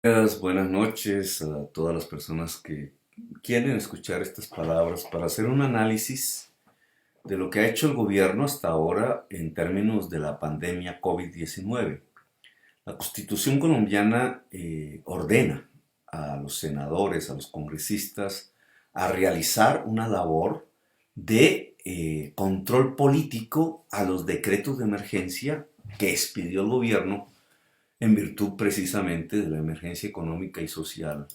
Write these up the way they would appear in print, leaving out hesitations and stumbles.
Buenas noches a todas las personas que quieren escuchar estas palabras para hacer un análisis de lo que ha hecho el gobierno hasta ahora en términos de la pandemia COVID-19. La Constitución colombiana ordena a los senadores, a los congresistas, a realizar una labor de control político a los decretos de emergencia que expidió el gobierno en virtud precisamente de la emergencia económica y social.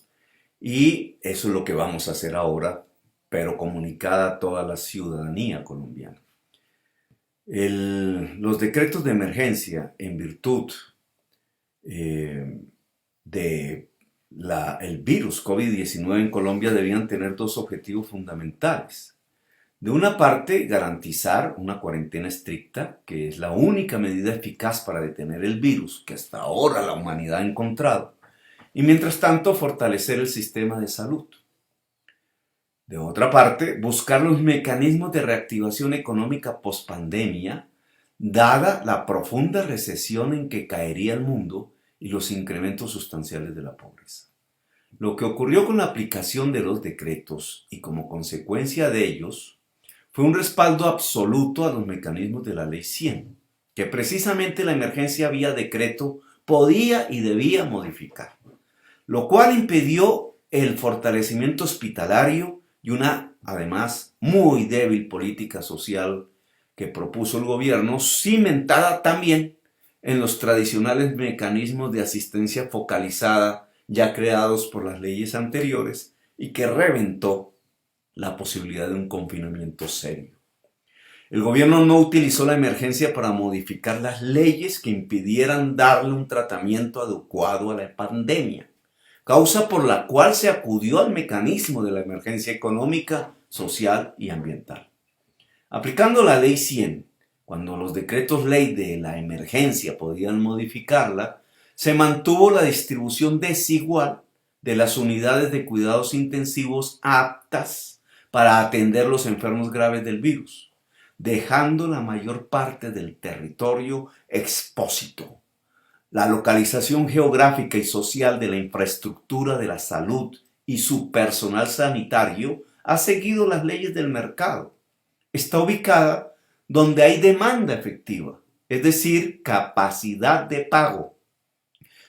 Y eso es lo que vamos a hacer ahora, pero comunicada a toda la ciudadanía colombiana. Los decretos de emergencia en virtud eh, de el virus COVID-19 en Colombia debían tener dos objetivos fundamentales. De una parte, garantizar una cuarentena estricta, que es la única medida eficaz para detener el virus que hasta ahora la humanidad ha encontrado, y mientras tanto fortalecer el sistema de salud. De otra parte, buscar los mecanismos de reactivación económica pospandemia, dada la profunda recesión en que caería el mundo y los incrementos sustanciales de la pobreza. Lo que ocurrió con la aplicación de los decretos y como consecuencia de ellos fue un respaldo absoluto a los mecanismos de la Ley 100, que precisamente la emergencia vía decreto podía y debía modificar, lo cual impidió el fortalecimiento hospitalario y una, además, muy débil política social que propuso el gobierno, cimentada también en los tradicionales mecanismos de asistencia focalizada ya creados por las leyes anteriores y que reventó la posibilidad de un confinamiento serio. El gobierno no utilizó la emergencia para modificar las leyes que impidieran darle un tratamiento adecuado a la pandemia, causa por la cual se acudió al mecanismo de la emergencia económica, social y ambiental. Aplicando la Ley 100, cuando los decretos ley de la emergencia podían modificarla, se mantuvo la distribución desigual de las unidades de cuidados intensivos aptas para atender los enfermos graves del virus, dejando la mayor parte del territorio expósito. La localización geográfica y social de la infraestructura de la salud y su personal sanitario ha seguido las leyes del mercado. Está ubicada donde hay demanda efectiva, es decir, capacidad de pago.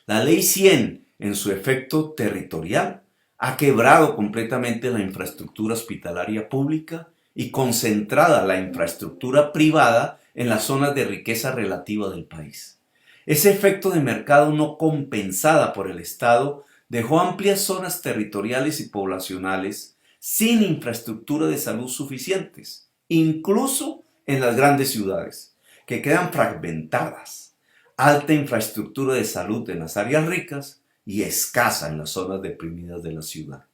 La Ley 100, en su efecto territorial, ha quebrado completamente la infraestructura hospitalaria pública y concentrada la infraestructura privada en las zonas de riqueza relativa del país. Ese efecto de mercado no compensada por el Estado dejó amplias zonas territoriales y poblacionales sin infraestructura de salud suficientes, incluso en las grandes ciudades, que quedan fragmentadas, alta infraestructura de salud en las áreas ricas y escasa en las zonas deprimidas de la ciudad.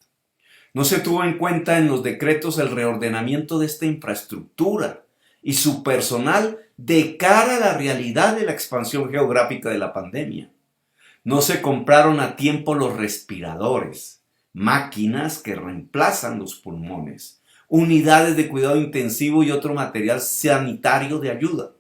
No se tuvo en cuenta en los decretos el reordenamiento de esta infraestructura y su personal de cara a la realidad de la expansión geográfica de la pandemia. No se compraron a tiempo los respiradores, máquinas que reemplazan los pulmones, unidades de cuidado intensivo y otro material sanitario de ayuda.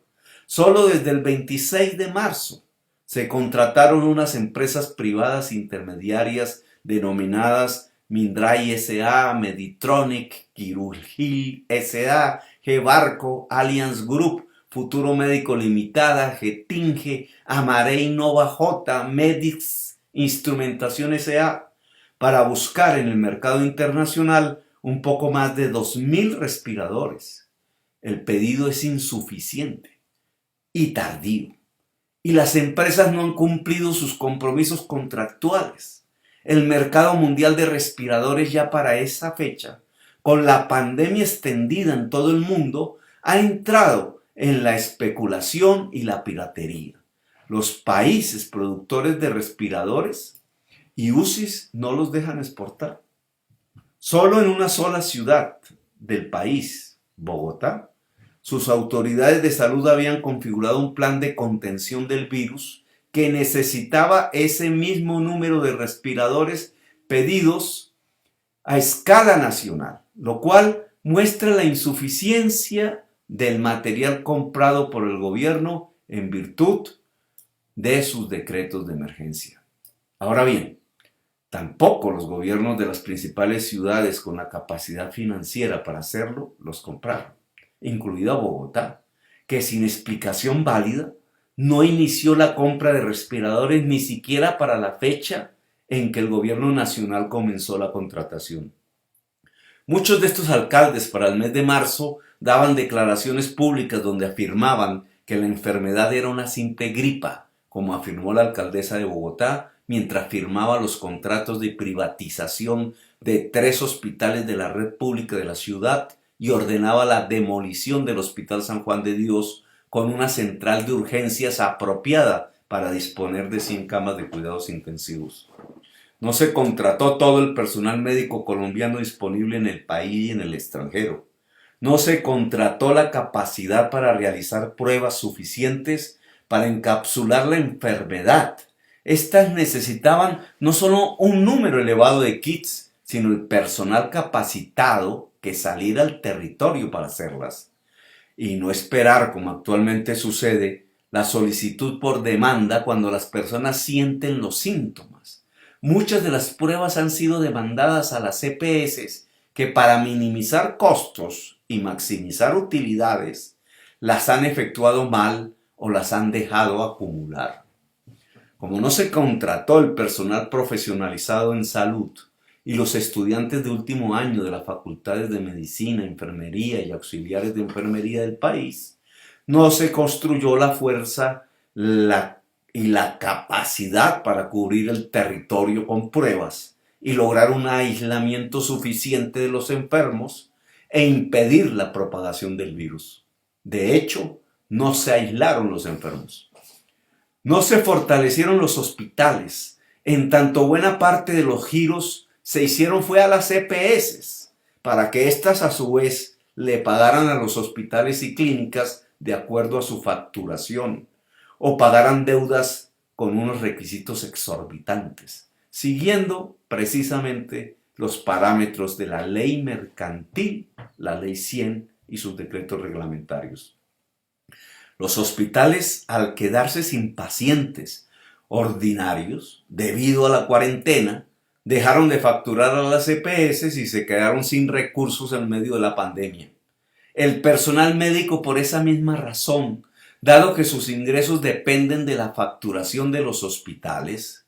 Solo desde el 26 de marzo se contrataron unas empresas privadas intermediarias denominadas Mindray S.A., Meditronic, Quirurgil S.A., G-Barco, Allianz Group, Futuro Médico Limitada, Getinge, Amarey Nova J, Medix, Instrumentación S.A., para buscar en el mercado internacional un poco más de 2.000 respiradores. El pedido es insuficiente y tardío, y las empresas no han cumplido sus compromisos contractuales. El mercado mundial de respiradores ya para esa fecha, con la pandemia extendida en todo el mundo, ha entrado en la especulación y la piratería. Los países productores de respiradores y UCIs no los dejan exportar. Solo en una sola ciudad del país, Bogotá, sus autoridades de salud habían configurado un plan de contención del virus que necesitaba ese mismo número de respiradores pedidos a escala nacional, lo cual muestra la insuficiencia del material comprado por el gobierno en virtud de sus decretos de emergencia. Ahora bien, Tampoco los gobiernos de las principales ciudades con la capacidad financiera para hacerlo los compraron, incluida Bogotá, que sin explicación válida no inició la compra de respiradores ni siquiera para la fecha en que el gobierno nacional comenzó la contratación. Muchos de estos alcaldes para el mes de marzo daban declaraciones públicas donde afirmaban que la enfermedad era una simple gripa, como afirmó la alcaldesa de Bogotá, mientras firmaba los contratos de privatización de 3 hospitales de la red pública de la ciudad y ordenaba la demolición del Hospital San Juan de Dios con una central de urgencias apropiada para disponer de 100 camas de cuidados intensivos. No se contrató todo el personal médico colombiano disponible en el país y en el extranjero. No se contrató la capacidad para realizar pruebas suficientes para encapsular la enfermedad. Estas necesitaban no solo un número elevado de kits, sino el personal capacitado que saliera al territorio para hacerlas. Y no esperar, como actualmente sucede, la solicitud por demanda cuando las personas sienten los síntomas. Muchas de las pruebas han sido demandadas a las EPS que para minimizar costos y maximizar utilidades las han efectuado mal o las han dejado acumular. Como no se contrató el personal profesionalizado en salud y los estudiantes de último año de las facultades de medicina, enfermería y auxiliares de enfermería del país, no se construyó la fuerza y la capacidad para cubrir el territorio con pruebas y lograr un aislamiento suficiente de los enfermos e impedir la propagación del virus. De hecho, no se aislaron los enfermos. No se fortalecieron los hospitales, en tanto buena parte de los giros se hicieron fue a las EPS, para que éstas a su vez le pagaran a los hospitales y clínicas de acuerdo a su facturación, o pagaran deudas con unos requisitos exorbitantes, siguiendo precisamente los parámetros de la ley mercantil, la ley 100 y sus decretos reglamentarios. Los hospitales, al quedarse sin pacientes ordinarios debido a la cuarentena, dejaron de facturar a las EPS y se quedaron sin recursos en medio de la pandemia. El personal médico, por esa misma razón, dado que sus ingresos dependen de la facturación de los hospitales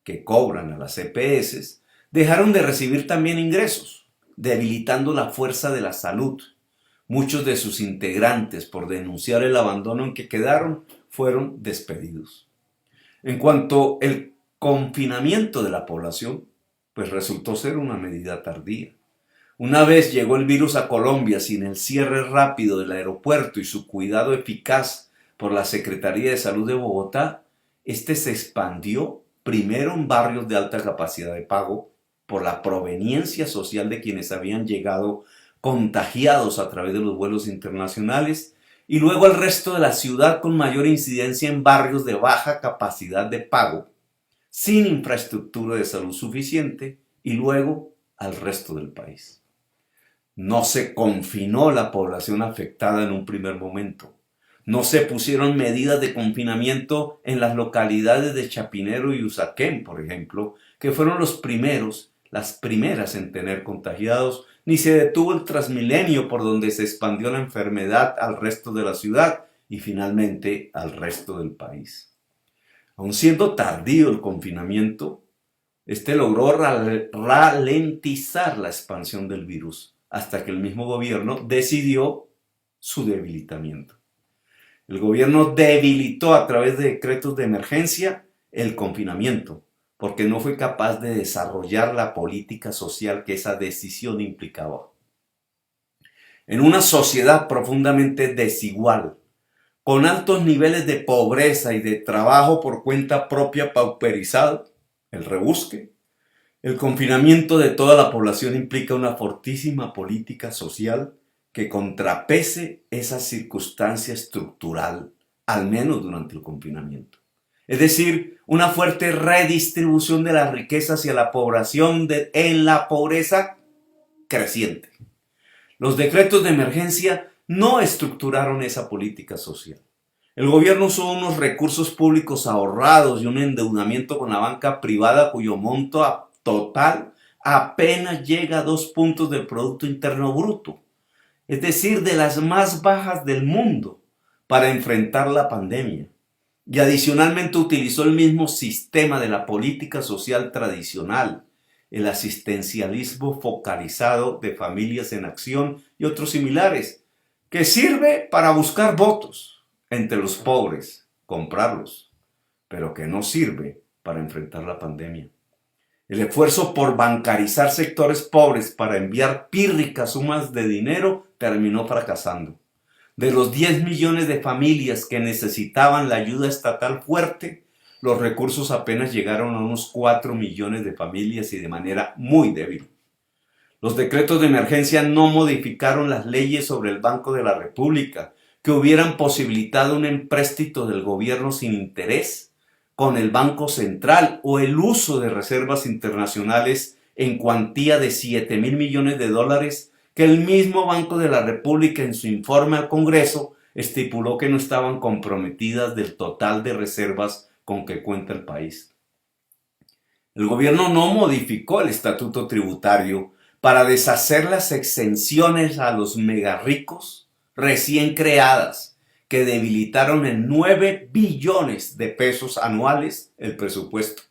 que cobran a las EPS, dejaron de recibir también ingresos, debilitando la fuerza de la salud. Muchos de sus integrantes, por denunciar el abandono en que quedaron, fueron despedidos. En cuanto al confinamiento de la población, pues resultó ser una medida tardía. Una vez llegó el virus a Colombia sin el cierre rápido del aeropuerto y su cuidado eficaz por la Secretaría de Salud de Bogotá, este se expandió primero en barrios de alta capacidad de pago por la proveniencia social de quienes habían llegado contagiados a través de los vuelos internacionales y luego al resto de la ciudad con mayor incidencia en barrios de baja capacidad de pago, sin infraestructura de salud suficiente y luego al resto del país. No se confinó la población afectada en un primer momento. No se pusieron medidas de confinamiento en las localidades de Chapinero y Usaquén, por ejemplo, que fueron las primeras en tener contagiados, ni se detuvo el Transmilenio por donde se expandió la enfermedad al resto de la ciudad y finalmente al resto del país. Aun siendo tardío el confinamiento, este logró ralentizar la expansión del virus hasta que el mismo gobierno decidió su debilitamiento. El gobierno debilitó a través de decretos de emergencia el confinamiento, porque no fue capaz de desarrollar la política social que esa decisión implicaba. En una sociedad profundamente desigual, con altos niveles de pobreza y de trabajo por cuenta propia pauperizado, el rebusque, el confinamiento de toda la población implica una fortísima política social que contrapese esa circunstancia estructural, al menos durante el confinamiento. Es decir, una fuerte redistribución de la riqueza hacia la población en la pobreza creciente. Los decretos de emergencia no estructuraron esa política social. El gobierno usó unos recursos públicos ahorrados y un endeudamiento con la banca privada cuyo monto total apenas llega a 2 puntos del Producto Interno Bruto, es decir, de las más bajas del mundo, para enfrentar la pandemia. Y adicionalmente utilizó el mismo sistema de la política social tradicional, el asistencialismo focalizado de Familias en Acción y otros similares, que sirve para buscar votos entre los pobres, comprarlos, pero que no sirve para enfrentar la pandemia. El esfuerzo por bancarizar sectores pobres para enviar pírricas sumas de dinero terminó fracasando. De los 10 millones de familias que necesitaban la ayuda estatal fuerte, los recursos apenas llegaron a unos 4 millones de familias y de manera muy débil. Los decretos de emergencia no modificaron las leyes sobre el Banco de la República, que hubieran posibilitado un empréstito del gobierno sin interés con el Banco Central o el uso de reservas internacionales en cuantía de 7.000 millones de dólares que el mismo Banco de la República en su informe al Congreso estipuló que no estaban comprometidas del total de reservas con que cuenta el país. El gobierno no modificó el estatuto tributario para deshacer las exenciones a los megarricos recién creadas que debilitaron en 9 billones de pesos anuales el presupuesto.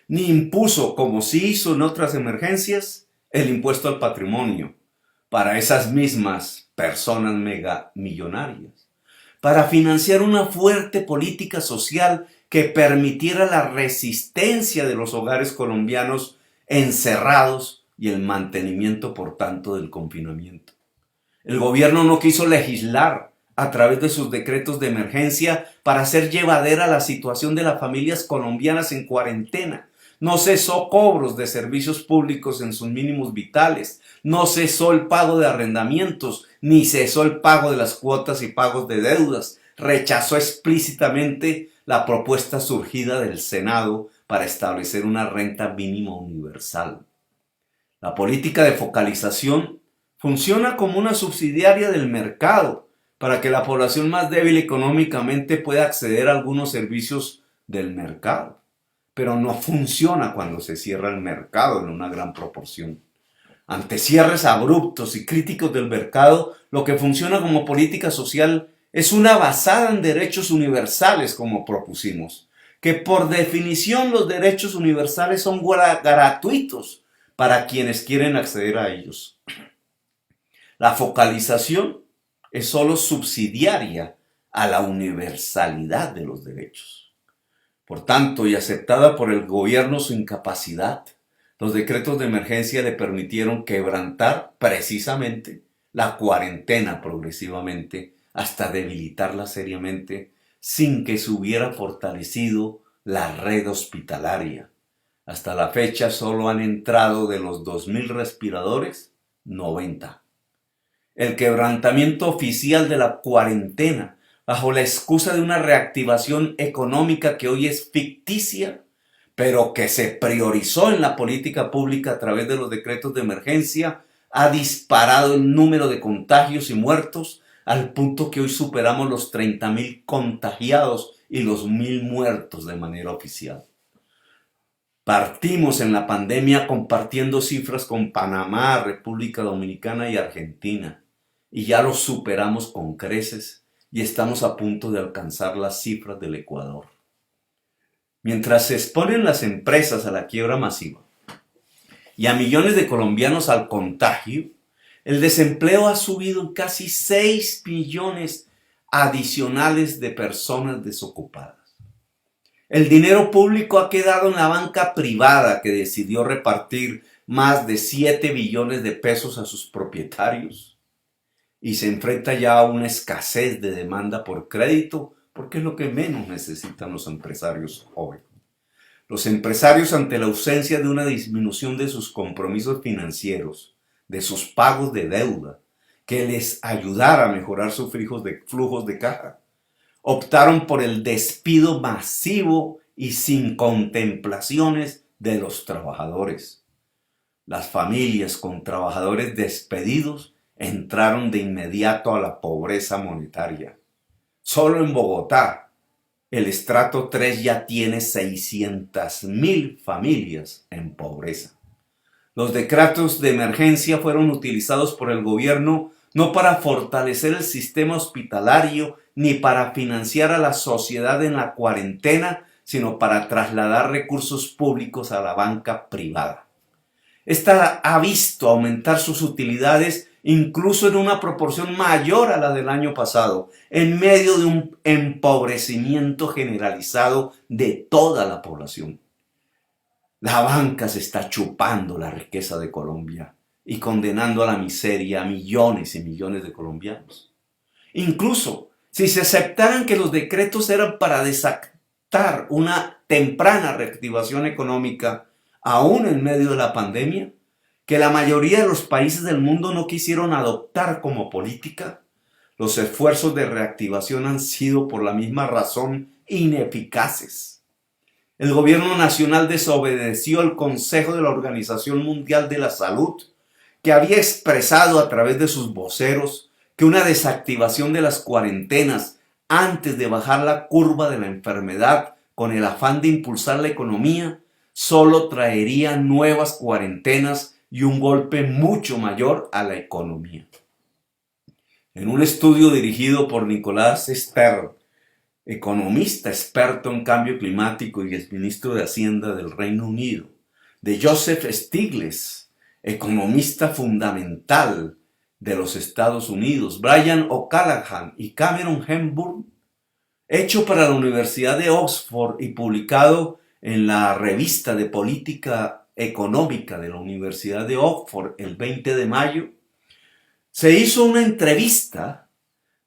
Ni impuso, como sí hizo en otras emergencias, el impuesto al patrimonio para esas mismas personas megamillonarias, para financiar una fuerte política social que permitiera la resistencia de los hogares colombianos encerrados y el mantenimiento, por tanto, del confinamiento. El gobierno no quiso legislar a través de sus decretos de emergencia para hacer llevadera la situación de las familias colombianas en cuarentena. No cesó cobros de servicios públicos en sus mínimos vitales. No cesó el pago de arrendamientos, ni cesó el pago de las cuotas y pagos de deudas. Rechazó explícitamente la propuesta surgida del Senado para establecer una renta mínima universal. La política de focalización funciona como una subsidiaria del mercado para que la población más débil económicamente pueda acceder a algunos servicios del mercado, pero no funciona cuando se cierra el mercado en una gran proporción. Ante cierres abruptos y críticos del mercado, lo que funciona como política social es una basada en derechos universales, como propusimos, que por definición los derechos universales son gratuitos para quienes quieren acceder a ellos. La focalización es solo subsidiaria a la universalidad de los derechos. Por tanto, y aceptada por el gobierno su incapacidad, los decretos de emergencia le permitieron quebrantar precisamente la cuarentena progresivamente hasta debilitarla seriamente sin que se hubiera fortalecido la red hospitalaria. Hasta la fecha solo han entrado de los 2.000 respiradores, 90. El quebrantamiento oficial de la cuarentena, bajo la excusa de una reactivación económica que hoy es ficticia, pero que se priorizó en la política pública a través de los decretos de emergencia, ha disparado el número de contagios y muertos al punto que hoy superamos los 30.000 contagiados y los 1.000 muertos de manera oficial. Partimos en la pandemia compartiendo cifras con Panamá, República Dominicana y Argentina, y ya los superamos con creces y estamos a punto de alcanzar las cifras del Ecuador. Mientras se exponen las empresas a la quiebra masiva y a millones de colombianos al contagio, el desempleo ha subido en casi 6 millones adicionales de personas desocupadas. El dinero público ha quedado en la banca privada, que decidió repartir más de 7 billones de pesos a sus propietarios y se enfrenta ya a una escasez de demanda por crédito, porque es lo que menos necesitan los empresarios hoy. Los empresarios, ante la ausencia de una disminución de sus compromisos financieros, de sus pagos de deuda, que les ayudara a mejorar sus flujos de caja, optaron por el despido masivo y sin contemplaciones de los trabajadores. Las familias con trabajadores despedidos entraron de inmediato a la pobreza monetaria. Solo en Bogotá, el estrato 3 ya tiene 600.000 familias en pobreza. Los decretos de emergencia fueron utilizados por el gobierno no para fortalecer el sistema hospitalario ni para financiar a la sociedad en la cuarentena, sino para trasladar recursos públicos a la banca privada. Esta ha visto aumentar sus utilidades incluso en una proporción mayor a la del año pasado, en medio de un empobrecimiento generalizado de toda la población. La banca se está chupando la riqueza de Colombia y condenando a la miseria a millones y millones de colombianos. Incluso si se aceptaran que los decretos eran para desatar una temprana reactivación económica, aún en medio de la pandemia, que la mayoría de los países del mundo no quisieron adoptar como política, los esfuerzos de reactivación han sido por la misma razón ineficaces. El gobierno nacional desobedeció el Consejo de la Organización Mundial de la Salud, que había expresado a través de sus voceros que una desactivación de las cuarentenas antes de bajar la curva de la enfermedad con el afán de impulsar la economía solo traería nuevas cuarentenas y un golpe mucho mayor a la economía. En un estudio dirigido por Nicolás Stern, economista experto en cambio climático y exministro de Hacienda del Reino Unido, de Joseph Stiglitz, economista fundamental de los Estados Unidos, Brian O'Callaghan y Cameron Hepburn, hecho para la Universidad de Oxford y publicado en la revista de política económica de la Universidad de Oxford el 20 de mayo, se hizo una entrevista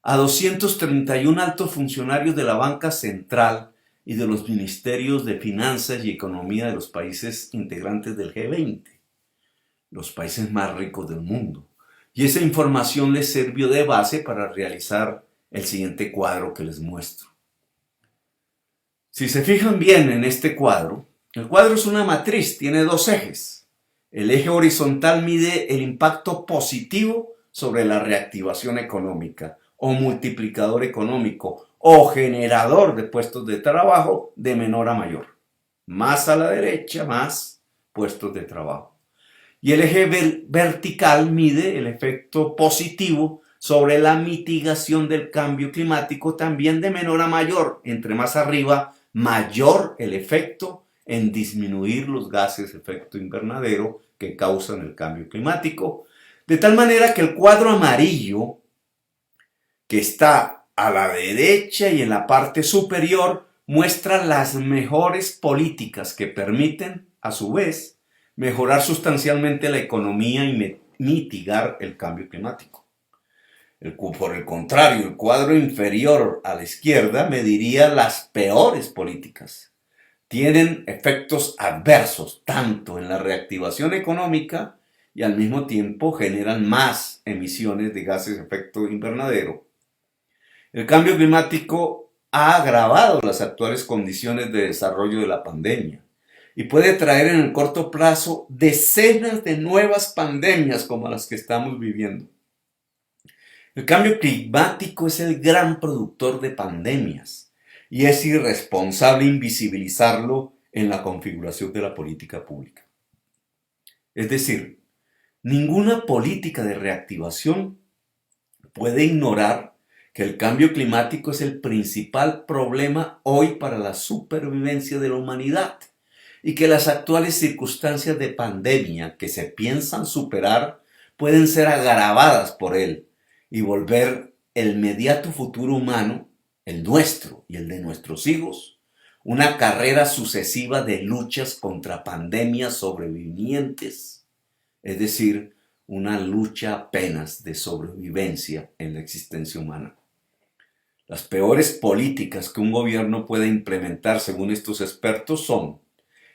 a 231 altos funcionarios de la banca central y de los ministerios de finanzas y economía de los países integrantes del G20, los países más ricos del mundo. Y esa información les sirvió de base para realizar el siguiente cuadro que les muestro. Si se fijan bien en este cuadro, el cuadro es una matriz, tiene dos ejes. El eje horizontal mide el impacto positivo sobre la reactivación económica o multiplicador económico o generador de puestos de trabajo de menor a mayor. Más a la derecha, más puestos de trabajo. Y el eje vertical mide el efecto positivo sobre la mitigación del cambio climático también de menor a mayor. Entre más arriba, mayor el efecto en disminuir los gases de efecto invernadero que causan el cambio climático, de tal manera que el cuadro amarillo que está a la derecha y en la parte superior muestra las mejores políticas que permiten, a su vez, mejorar sustancialmente la economía y mitigar el cambio climático. Por el contrario, el cuadro inferior a la izquierda mediría las peores políticas. Tienen efectos adversos tanto en la reactivación económica y al mismo tiempo generan más emisiones de gases de efecto invernadero. El cambio climático ha agravado las actuales condiciones de desarrollo de la pandemia y puede traer en el corto plazo decenas de nuevas pandemias como las que estamos viviendo. El cambio climático es el gran productor de pandemias y es irresponsable invisibilizarlo en la configuración de la política pública. Es decir, ninguna política de reactivación puede ignorar que el cambio climático es el principal problema hoy para la supervivencia de la humanidad y que las actuales circunstancias de pandemia que se piensan superar pueden ser agravadas por él y volver el inmediato futuro humano, el nuestro y el de nuestros hijos, una carrera sucesiva de luchas contra pandemias sobrevivientes, es decir, una lucha apenas de sobrevivencia en la existencia humana. Las peores políticas que un gobierno puede implementar, según estos expertos, son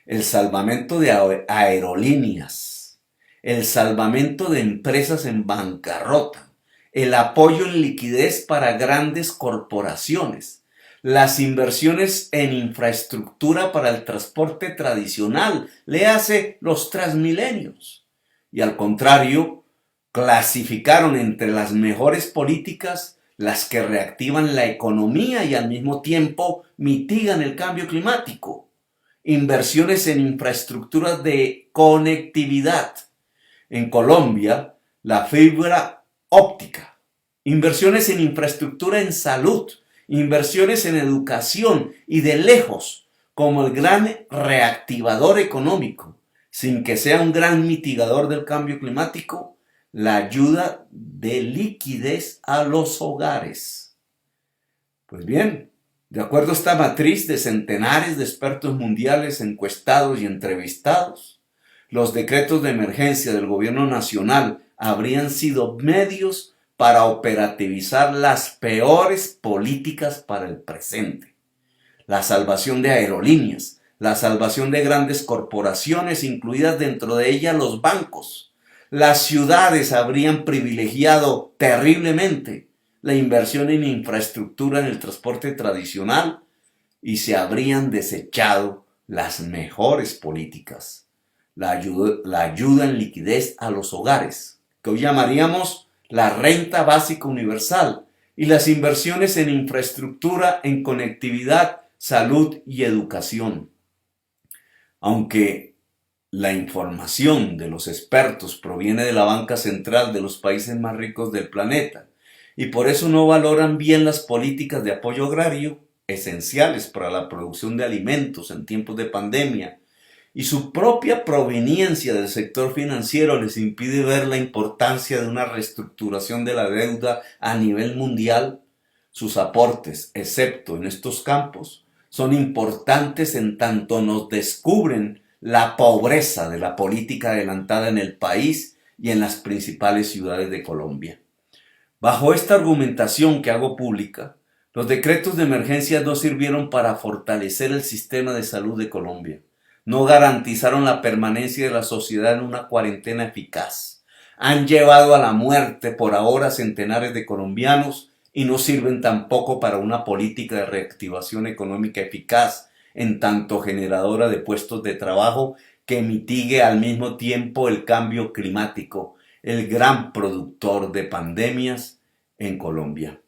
el salvamento de aerolíneas, el salvamento de empresas en bancarrota, el apoyo en liquidez para grandes corporaciones, las inversiones en infraestructura para el transporte tradicional, léase los Transmilenios. Y al contrario, clasificaron entre las mejores políticas las que reactivan la economía y al mismo tiempo mitigan el cambio climático. Inversiones en infraestructuras de conectividad. En Colombia, la fibra óptica. Inversiones en infraestructura en salud. Inversiones en educación y de lejos, como el gran reactivador económico, sin que sea un gran mitigador del cambio climático, la ayuda de liquidez a los hogares. Pues bien, de acuerdo a esta matriz de centenares de expertos mundiales encuestados y entrevistados, los decretos de emergencia del gobierno nacional habrían sido medios para operativizar las peores políticas para el presente. La salvación de aerolíneas, la salvación de grandes corporaciones, incluidas dentro de ellas los bancos. Las ciudades habrían privilegiado terriblemente la inversión en infraestructura en el transporte tradicional y se habrían desechado las mejores políticas. La ayuda en liquidez a los hogares, que hoy llamaríamos la renta básica universal, y las inversiones en infraestructura, en conectividad, salud y educación. Aunque la información de los expertos proviene de la banca central de los países más ricos del planeta y por eso no valoran bien las políticas de apoyo agrario, esenciales para la producción de alimentos en tiempos de pandemia, y su propia proveniencia del sector financiero les impide ver la importancia de una reestructuración de la deuda a nivel mundial, sus aportes, excepto en estos campos, son importantes en tanto nos descubren la pobreza de la política adelantada en el país y en las principales ciudades de Colombia. Bajo esta argumentación que hago pública, los decretos de emergencia no sirvieron para fortalecer el sistema de salud de Colombia. No garantizaron la permanencia de la sociedad en una cuarentena eficaz. Han llevado a la muerte por ahora centenares de colombianos y no sirven tampoco para una política de reactivación económica eficaz, en tanto generadora de puestos de trabajo que mitigue al mismo tiempo el cambio climático, el gran productor de pandemias en Colombia.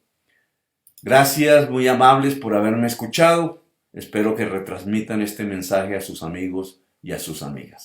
Gracias, muy amables, por haberme escuchado. Espero que retransmitan este mensaje a sus amigos y a sus amigas.